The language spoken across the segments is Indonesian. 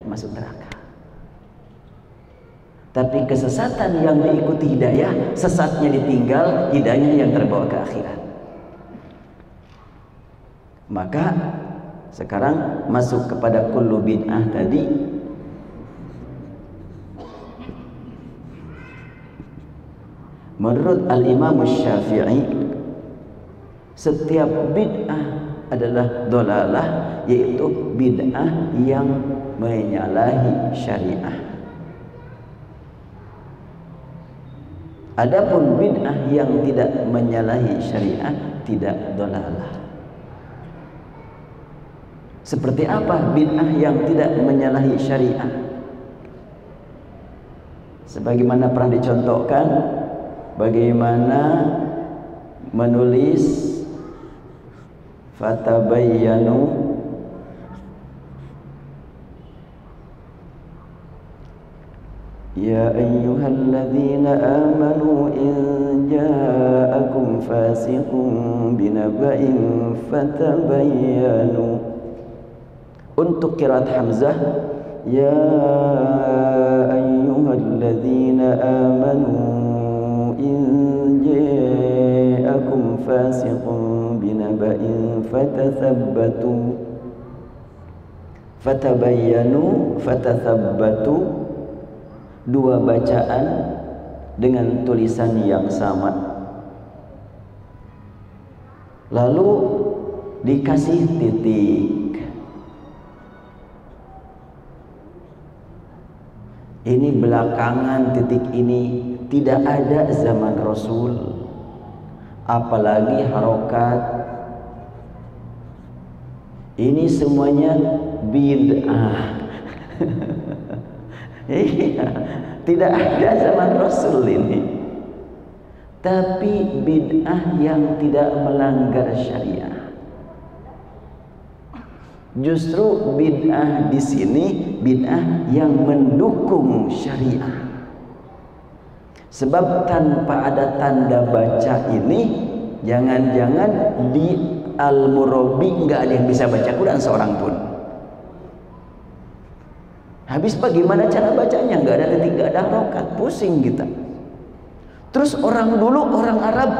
masuk neraka. Tapi kesesatan yang diikuti hidayah, sesatnya ditinggal, hidayahnya yang terbawa ke akhirat. Maka sekarang masuk kepada kullu bid'ah tadi. Menurut Al-Imam Syafi'i, setiap bid'ah adalah dolalah, yaitu bid'ah yang menyalahi syariah. Adapun bid'ah yang tidak menyalahi syariat tidak dolalah. Seperti apa bid'ah yang tidak menyalahi syariat? Sebagaimana pernah dicontohkan, bagaimana menulis fatabayyanu ya ayyuhalladzina amanu in ja'akum fasiqun binaba'in fatabayyanu. Untuk qiraat Hamzah, ya ayyuhalladzina amanu in ja'akum fasiqun binaba'in fatathabbatu. Fatabayyanu, fatathabbatu, dua bacaan dengan tulisan yang sama. Lalu dikasih titik. Ini belakangan titik ini, tidak ada zaman Rasul, apalagi harokat. Ini semuanya bid'ah. Iya, tidak ada zaman Rasul ini. Tapi bid'ah yang tidak melanggar syariah. Justru bid'ah di sini bid'ah yang mendukung syariah. Sebab tanpa ada tanda baca ini, jangan-jangan di Al-Murabi nggak ada yang bisa baca Quran seorang pun. Habis bagaimana cara bacanya? Nggak ada titik, nggak ada harokat, pusing kita. Terus orang dulu, orang Arab,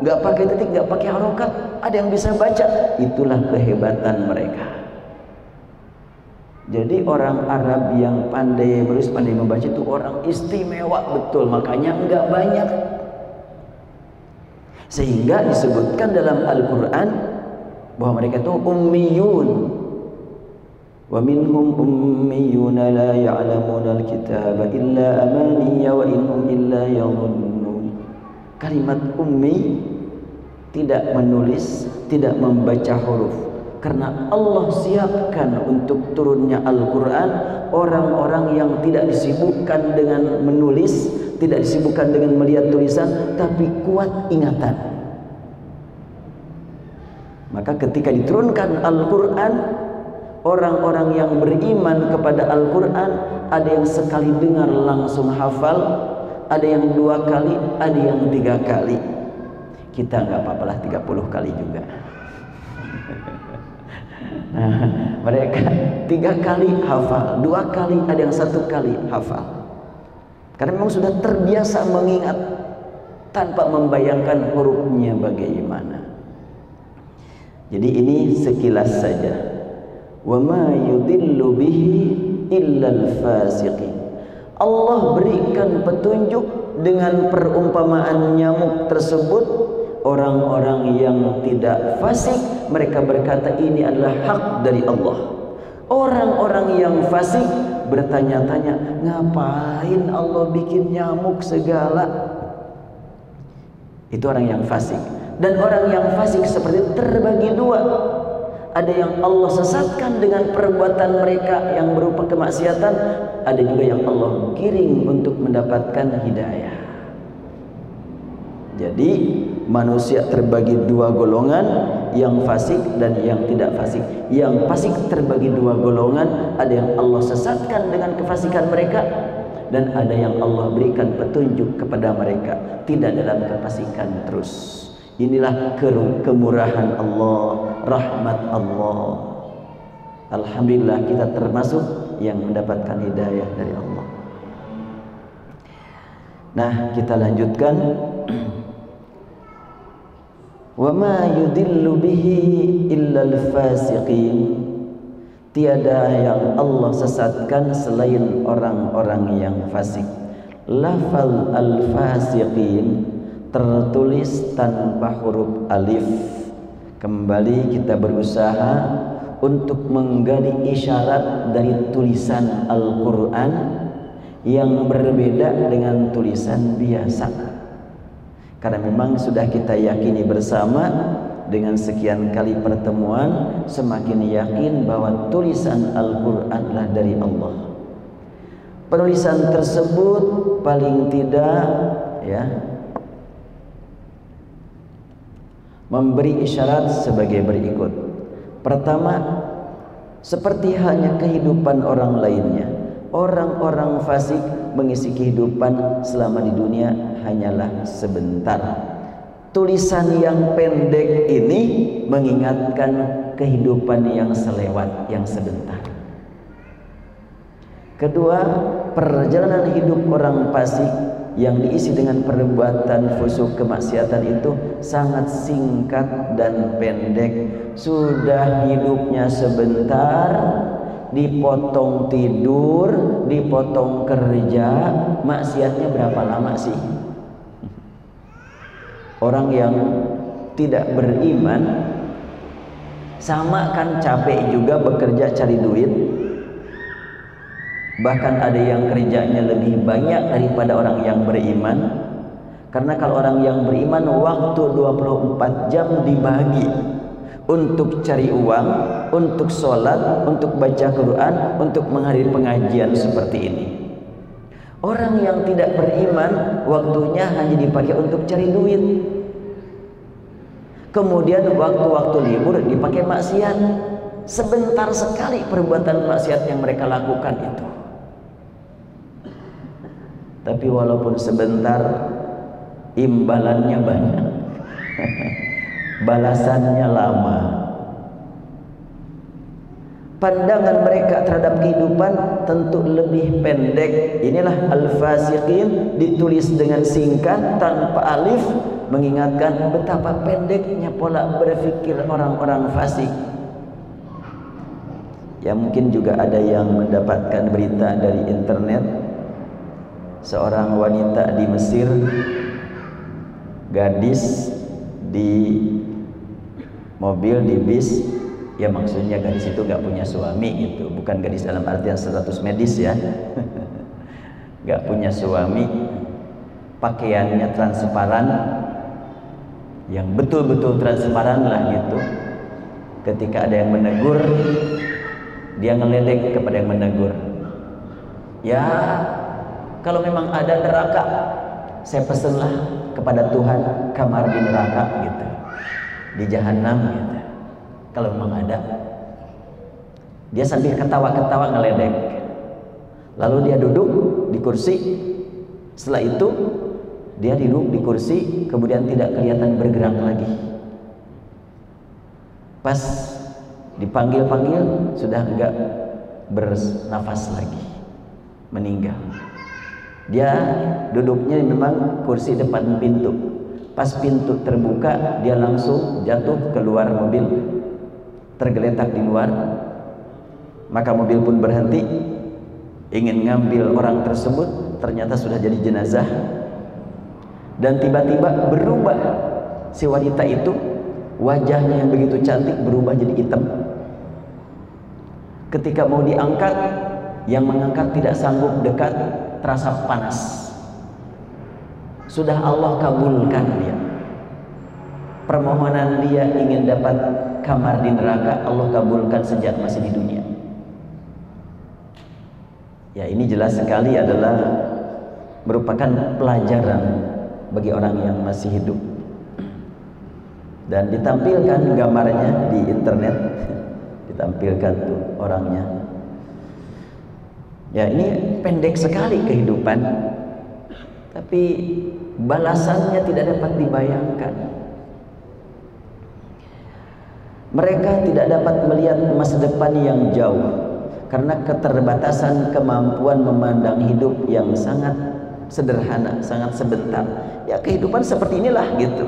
nggak pakai titik, nggak pakai harokat, ada yang bisa baca. Itulah kehebatan mereka. Jadi orang Arab yang pandai menulis, pandai membaca itu orang istimewa betul. Makanya nggak banyak. Sehingga disebutkan dalam Al-Quran bahwa mereka itu ummiyun. Wa minhum ummiyuna la ya'lamuna al-kitaba illa amaniya wa innahum illa yadhunnun. Kalimat ummi, tidak menulis, tidak membaca huruf, karena Allah siapkan untuk turunnya Al-Quran orang-orang yang tidak disibukkan dengan menulis, tidak disibukkan dengan melihat tulisan, tapi kuat ingatan. Maka ketika diturunkan Al-Quran, orang-orang yang beriman kepada Al-Quran, ada yang sekali dengar langsung hafal, ada yang 2 kali, ada yang 3 kali. Kita nggak apa-apalah 30 kali juga. Nah, mereka 3 kali hafal, 2 kali, ada yang 1 kali hafal. Karena memang sudah terbiasa mengingat tanpa membayangkan hurufnya bagaimana. Jadi ini sekilas saja. Wa ma yudillu bihi illal fasiqin. Allah berikan petunjuk dengan perumpamaan nyamuk tersebut. Orang-orang yang tidak fasik, mereka berkata ini adalah hak dari Allah. Orang-orang yang fasik bertanya-tanya, ngapain Allah bikin nyamuk segala? Itu orang yang fasik. Dan orang yang fasik seperti terbagi 2. Ada yang Allah sesatkan dengan perbuatan mereka yang berupa kemaksiatan, ada juga yang Allah giring untuk mendapatkan hidayah. Jadi manusia terbagi 2 golongan, yang fasik dan yang tidak fasik. Yang fasik terbagi 2 golongan, ada yang Allah sesatkan dengan kefasikan mereka, dan ada yang Allah berikan petunjuk kepada mereka, tidak dalam kefasikan terus. Inilah kemurahan Allah, rahmat Allah. Alhamdulillah kita termasuk yang mendapatkan hidayah dari Allah. Nah, kita lanjutkan. Wa ma yudillu bihi illal fasiqin. Tiada yang Allah sesatkan selain orang-orang yang fasik. Lafal al-fasiqin tertulis tanpa huruf alif. Kembali kita berusaha untuk menggali isyarat dari tulisan Al-Quran yang berbeda dengan tulisan biasa. Karena memang sudah kita yakini bersama dengan sekian kali pertemuan, semakin yakin bahwa tulisan Al-Quranlah dari Allah. Penulisan tersebut paling tidak memberi isyarat sebagai berikut. Pertama, seperti halnya kehidupan orang lainnya, orang-orang fasik mengisi kehidupan selama di dunia hanyalah sebentar. Tulisan yang pendek ini mengingatkan kehidupan yang selewat, yang sebentar. Kedua, perjalanan hidup orang fasik yang diisi dengan perbuatan fusuk kemaksiatan itu sangat singkat dan pendek. Sudah hidupnya sebentar, dipotong tidur, dipotong kerja, maksiatnya berapa lama sih? Orang yang tidak beriman sama kan capek juga bekerja cari duit. Bahkan ada yang kerjanya lebih banyak daripada orang yang beriman. Karena kalau orang yang beriman waktu 24 jam dibagi untuk cari uang, untuk sholat, untuk baca Quran, untuk menghadiri pengajian seperti ini. Orang yang tidak beriman waktunya hanya dipakai untuk cari duit. Kemudian waktu-waktu libur dipakai maksiat. Sebentar sekali perbuatan maksiat yang mereka lakukan itu. Tapi walaupun sebentar, imbalannya banyak. Balasannya lama. Pandangan mereka terhadap kehidupan tentu lebih pendek. Inilah al-fasiqin, ditulis dengan singkat tanpa alif, mengingatkan betapa pendeknya pola berpikir orang-orang fasik. Ya, mungkin juga ada yang mendapatkan berita dari internet. Seorang wanita di Mesir, gadis di mobil, di bis. Ya, maksudnya gadis itu gak punya suami gitu. Bukan gadis dalam artian status medis ya. Gak punya suami. Pakaiannya transparan, yang betul-betul transparan lah gitu. Ketika ada yang menegur, dia ngeledek kepada yang menegur. Ya, kalau memang ada neraka, saya pesenlah kepada Tuhan kamar di neraka gitu, di jahanam gitu. Kalau memang ada. Dia sambil ketawa-ketawa ngeledek. Lalu dia duduk di kursi. Setelah itu dia duduk di kursi, kemudian tidak kelihatan bergerak lagi. Pas dipanggil-panggil sudah enggak bernafas lagi, meninggal. Dia duduknya memang kursi depan pintu. Pas pintu terbuka, dia langsung jatuh keluar mobil, tergeletak di luar. Maka mobil pun berhenti, ingin ngambil orang tersebut, ternyata sudah jadi jenazah. Dan tiba-tiba berubah si wanita itu, wajahnya yang begitu cantik berubah jadi hitam. Ketika mau diangkat, yang mengangkat tidak sanggup dekat, terasa panas. Sudah Allah kabulkan dia. Permohonan dia ingin dapat kamar di neraka, Allah kabulkan sejak masih di dunia. Ya, ini jelas sekali adalah merupakan pelajaran bagi orang yang masih hidup. Dan ditampilkan gambarnya di internet, ditampilkan tuh orangnya. Ya, ini pendek sekali kehidupan, tapi balasannya tidak dapat dibayangkan. Mereka tidak dapat melihat masa depan yang jauh. karena keterbatasan kemampuan memandang hidup yang sangat sederhana, sangat sebentar. Ya kehidupan seperti inilah gitu.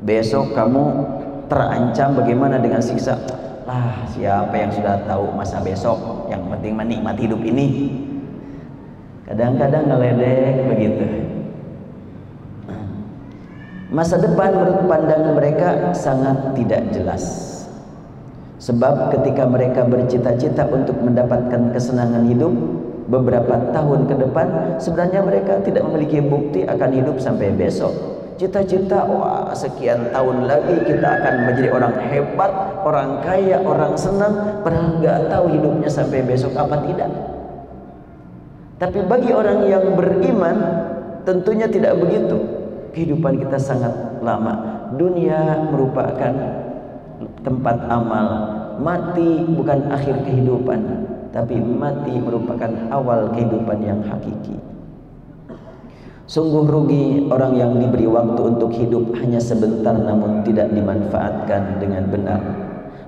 Besok kamu terancam bagaimana dengan siksa. Lah siapa yang sudah tahu masa besok, yang penting menikmati hidup ini. Kadang-kadang ngeledek begitu. Masa depan menurut pandangan mereka sangat tidak jelas. Sebab ketika mereka bercita-cita untuk mendapatkan kesenangan hidup beberapa tahun ke depan, sebenarnya mereka tidak memiliki bukti akan hidup sampai besok. Cita-cita, wah sekian tahun lagi kita akan menjadi orang hebat, orang kaya, orang senang, padahal nggak tahu hidupnya sampai besok apa tidak. Tapi bagi orang yang beriman tentunya tidak begitu. Kehidupan kita sangat lama. Dunia merupakan tempat amal. Mati bukan akhir kehidupan, tapi mati merupakan awal kehidupan yang hakiki. Sungguh rugi orang yang diberi waktu untuk hidup hanya sebentar namun tidak dimanfaatkan dengan benar.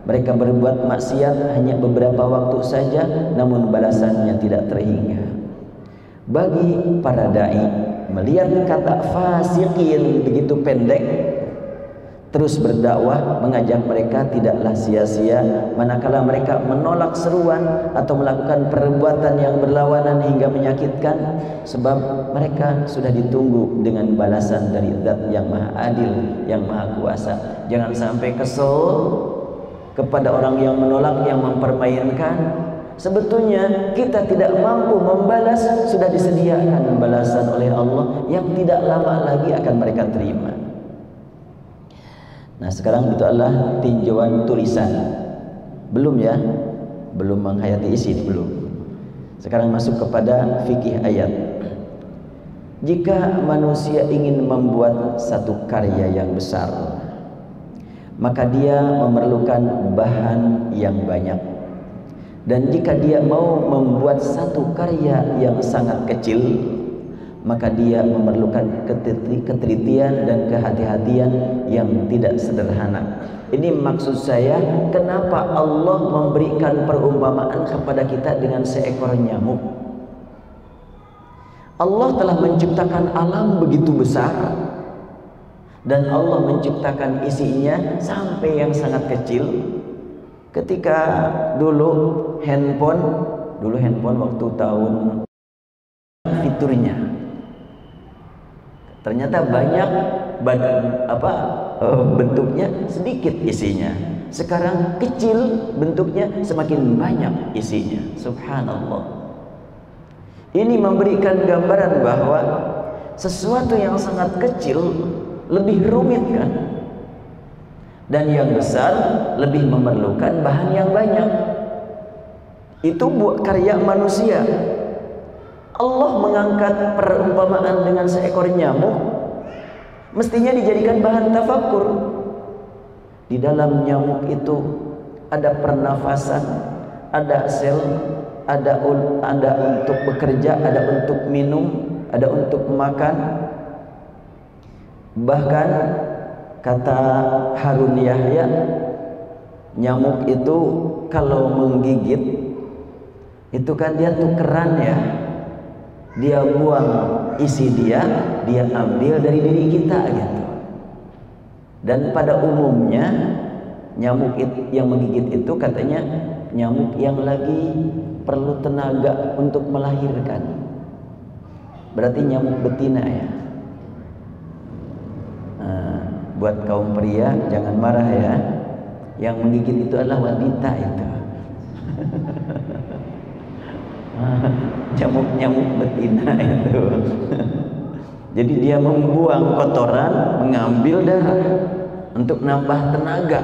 Mereka berbuat maksiat hanya beberapa waktu saja namun balasannya tidak terhingga. Bagi para dai, melihat kata fasiqin begitu pendek, terus berdakwah mengajak mereka tidaklah sia-sia manakala mereka menolak seruan atau melakukan perbuatan yang berlawanan hingga menyakitkan, sebab mereka sudah ditunggu dengan balasan dari Zat yang Maha Adil, yang Maha Kuasa. Jangan sampai kesel kepada orang yang menolak, yang mempermainkan. Sebetulnya kita tidak mampu membalas, sudah disediakan balasan oleh Allah yang tidak lama lagi akan mereka terima. Nah sekarang itu adalah tinjauan tulisan. Belum ya, belum menghayati isi, belum. Sekarang masuk kepada fikih ayat. Jika manusia ingin membuat satu karya yang besar, maka dia memerlukan bahan yang banyak. Dan jika dia mau membuat satu karya yang sangat kecil, maka dia memerlukan ketelitian dan kehati-hatian yang tidak sederhana. Ini maksud saya, kenapa Allah memberikan perumpamaan kepada kita dengan seekor nyamuk. Allah telah menciptakan alam begitu besar, dan Allah menciptakan isinya sampai yang sangat kecil. Ketika dulu handphone waktu tahun fiturnya ternyata banyak, bentuknya sedikit isinya. Sekarang kecil bentuknya, semakin banyak isinya. Subhanallah. Ini memberikan gambaran bahwa sesuatu yang sangat kecil lebih rumit kan, dan yang besar lebih memerlukan bahan yang banyak. Itu buat karya manusia. Allah mengangkat perumpamaan dengan seekor nyamuk, mestinya dijadikan bahan tafakkur. Di dalam nyamuk itu ada pernafasan, ada sel, ada untuk bekerja, ada untuk minum, ada untuk makan. Bahkan kata Harun Yahya, nyamuk itu kalau menggigit itu kan dia tukeran ya, dia buang isi dia ambil dari diri kita gitu. Dan pada umumnya nyamuk yang menggigit itu katanya nyamuk yang lagi perlu tenaga untuk melahirkan. Berarti nyamuk betina ya. Buat kaum pria jangan marah ya, yang menggigit itu adalah wanita itu. Nyamuk betina itu. Jadi dia membuang kotoran, mengambil darah untuk nambah tenaga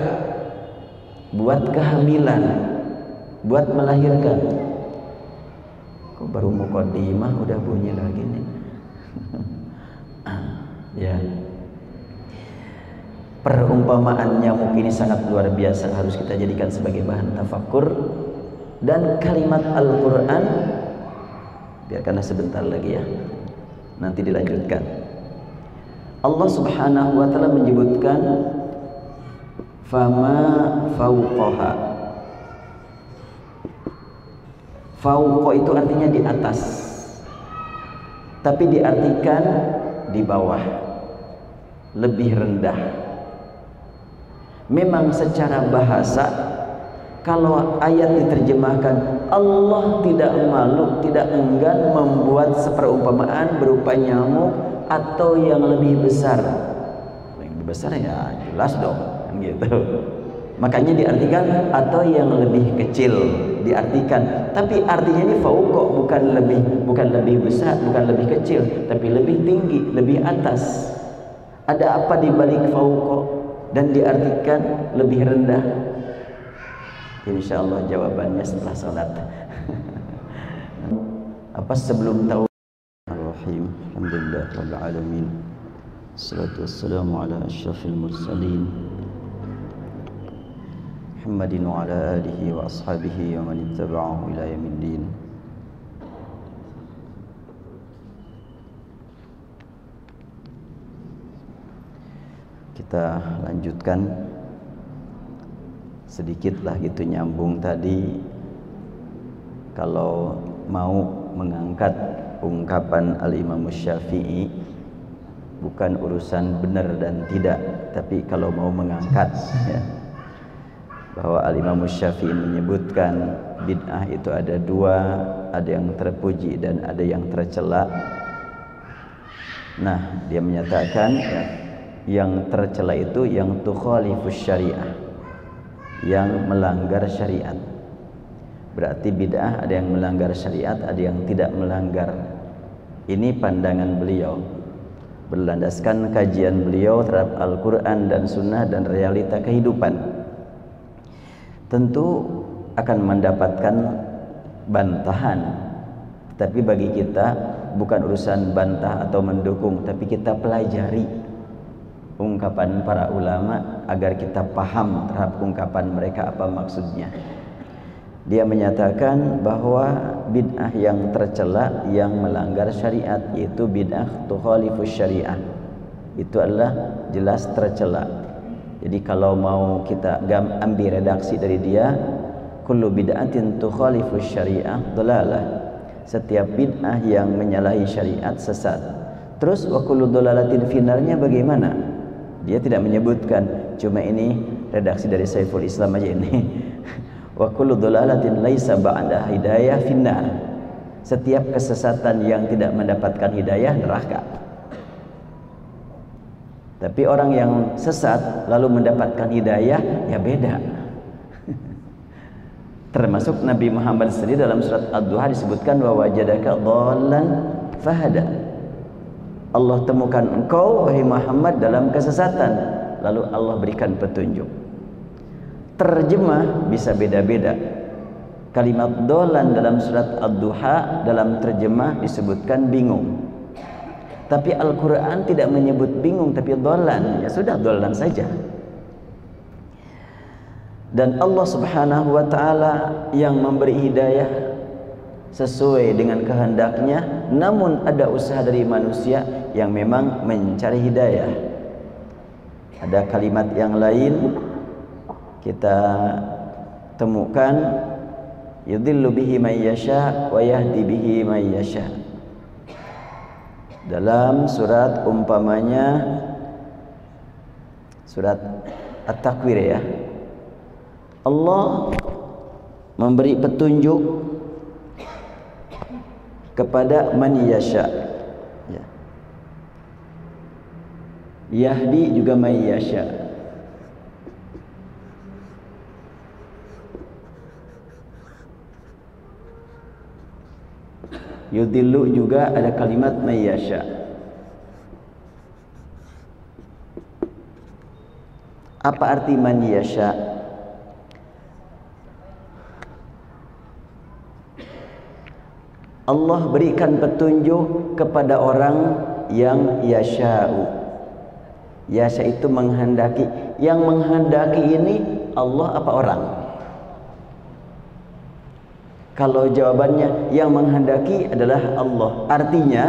buat kehamilan, buat melahirkan. Kok baru muqaddimah udah bunyi lagi nih. Ya. Perumpamaan nyamuk ini sangat luar biasa, harus kita jadikan sebagai bahan tafakkur. Dan kalimat Al-Quran, biarkanlah sebentar lagi ya, nanti dilanjutkan. Allah Subhanahu wa ta'ala menyebutkan fama fauqaha, Fauqa itu artinya di atas, tapi diartikan di bawah, lebih rendah. Memang secara bahasa kalau ayat diterjemahkan Allah tidak malu, tidak enggan membuat seperumpamaan berupa nyamuk atau yang lebih besar. Yang lebih besar ya jelas dong, kan gitu. Makanya diartikan atau yang lebih kecil diartikan, tapi artinya ini fauqa, bukan lebih besar, bukan lebih kecil, tapi lebih tinggi, lebih atas. Ada apa di balik fauqa dan diartikan lebih rendah? Insyaallah jawabannya setelah salat. Apa sebelum tahu? Bismillahirrahmanirrahim. Alhamdulillahirabbil alamin. Wassalatu wassalamu ala asyrafil mursalin. Muhammadin wa ala alihi wa ashabihi wa man ittaba'ahu ila yaumiddin. Kita lanjutkan sedikitlah gitu, nyambung tadi. Kalau mau mengangkat ungkapan Al-Imam Syafi'i, bukan urusan benar dan tidak, tapi kalau mau mengangkat ya, bahwa Al-Imam Syafi'i menyebutkan bid'ah itu ada dua, ada yang terpuji dan ada yang tercela. Nah, dia menyatakan ya, yang tercela itu yang tukhalifus syariah, yang melanggar syariat. Berarti bid'ah ada yang melanggar syariat, ada yang tidak melanggar. Ini pandangan beliau berlandaskan kajian beliau terhadap Al-Quran dan Sunnah dan realita kehidupan. Tentu akan mendapatkan bantahan, tapi bagi kita bukan urusan bantah atau mendukung, tapi kita pelajari ungkapan para ulama agar kita paham terhadap ungkapan mereka apa maksudnya. Dia menyatakan bahwa bid'ah yang tercela yang melanggar syariat, yaitu bid'ah tukhalifus syariah, itu adalah jelas tercela. Jadi kalau mau kita ambil redaksi dari dia, kullu bid'atin tukhalifus syariah dhalalah. Setiap bid'ah yang menyalahi syariat sesat. Terus wa kullu dhalalatin finarnya bagaimana? Dia tidak menyebutkan, cuma ini redaksi dari Saiful Islam aja ini. Wa kullu dhalalatin laisa ba'da hidayah finnar. Setiap kesesatan yang tidak mendapatkan hidayah neraka. Tapi orang yang sesat lalu mendapatkan hidayah, ya beda. Termasuk Nabi Muhammad sendiri dalam surat Ad-Duha disebutkan wa wajadaka dhallan fahada. Allah temukan engkau wahai Muhammad dalam kesesatan, lalu Allah berikan petunjuk. Terjemah bisa beda-beda. Kalimat dhallan dalam surat Ad-Duha dalam terjemah disebutkan bingung. Tapi Al-Quran tidak menyebut bingung, tapi dhallan. Ya sudah, dhallan saja. Dan Allah Subhanahu wa ta'ala yang memberi hidayah sesuai dengan kehendaknya, namun ada usaha dari manusia yang memang mencari hidayah. Ada kalimat yang lain kita temukan, yudhillu bihi man yasha wa yahdi bihi man yasha. Dalam surat umpamanya surat At-Takwir ya, Allah memberi petunjuk kepada man yasha ya. Yahdi juga man yasha. Yudillu juga ada kalimat mayyasha. Apa arti man yasha? Allah berikan petunjuk kepada orang yang yasha'u. Yasha itu menghendaki. Yang menghendaki ini Allah apa orang? Kalau jawabannya yang menghendaki adalah Allah, artinya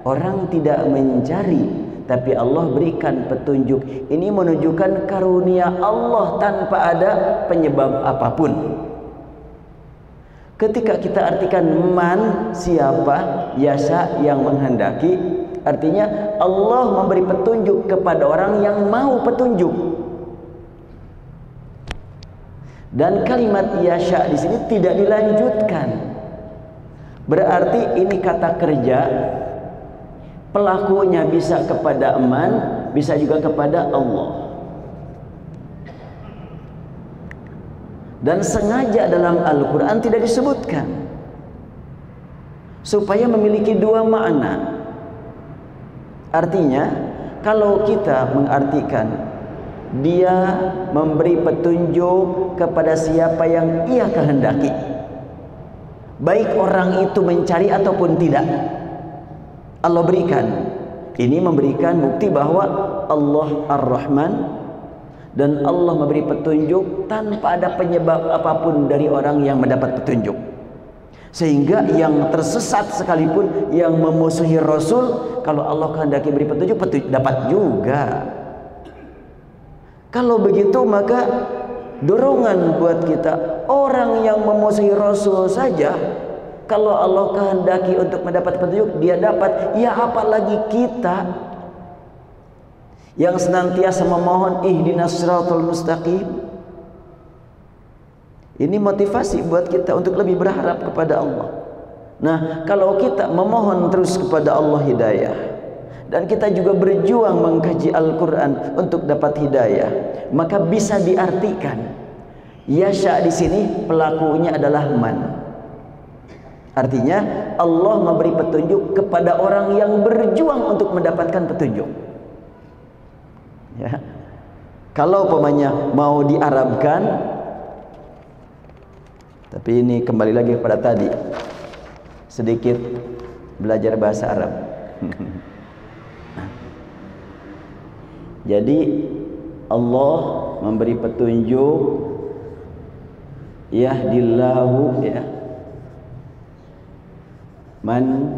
orang tidak mencari, tapi Allah berikan petunjuk. Ini menunjukkan karunia Allah tanpa ada penyebab apapun. Ketika kita artikan man, siapa, yasha, yang menghendaki, artinya Allah memberi petunjuk kepada orang yang mau petunjuk. Dan kalimat yasha di sini tidak dilanjutkan. Berarti ini kata kerja, pelakunya bisa kepada man, bisa juga kepada Allah. Dan sengaja dalam Al-Quran tidak disebutkan, supaya memiliki dua makna. Artinya, kalau kita mengartikan dia memberi petunjuk kepada siapa yang ia kehendaki, baik orang itu mencari ataupun tidak, Allah berikan. Ini memberikan bukti bahwa Allah Ar-Rahman, dan Allah memberi petunjuk tanpa ada penyebab apapun dari orang yang mendapat petunjuk. Sehingga yang tersesat sekalipun, yang memusuhi Rasul, kalau Allah kehendaki beri petunjuk, dapat juga. Kalau begitu maka dorongan buat kita, orang yang memusuhi Rasul saja kalau Allah kehendaki untuk mendapat petunjuk dia dapat, ya apalagi kita yang senantiasa memohon ihdinas siratal mustaqim. Ini motivasi buat kita untuk lebih berharap kepada Allah. Nah, kalau kita memohon terus kepada Allah hidayah, dan kita juga berjuang mengkaji Al-Quran untuk dapat hidayah, maka bisa diartikan yasha di sini pelakunya adalah man. Artinya Allah memberi petunjuk kepada orang yang berjuang untuk mendapatkan petunjuk. Ya. Kalau umpamanya mau diarabkan, tapi ini kembali lagi kepada tadi, sedikit belajar bahasa Arab. Jadi Allah memberi petunjuk, yahdillahu, ya, man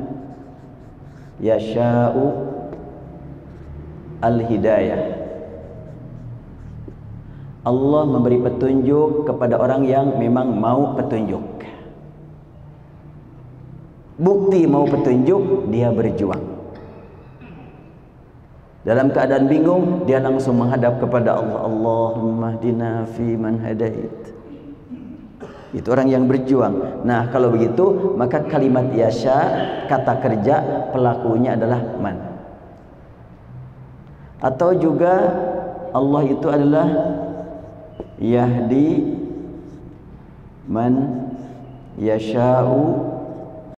yasha'u al-hidayah. Allah memberi petunjuk kepada orang yang memang mau petunjuk. Bukti mau petunjuk, dia berjuang. Dalam keadaan bingung, dia langsung menghadap kepada Allah. Allahumma hdina fi man hadait. Itu orang yang berjuang. Nah, kalau begitu, maka kalimat yasha, kata kerja, pelakunya adalah man. Atau juga Allah itu adalah yahdi man yasha'u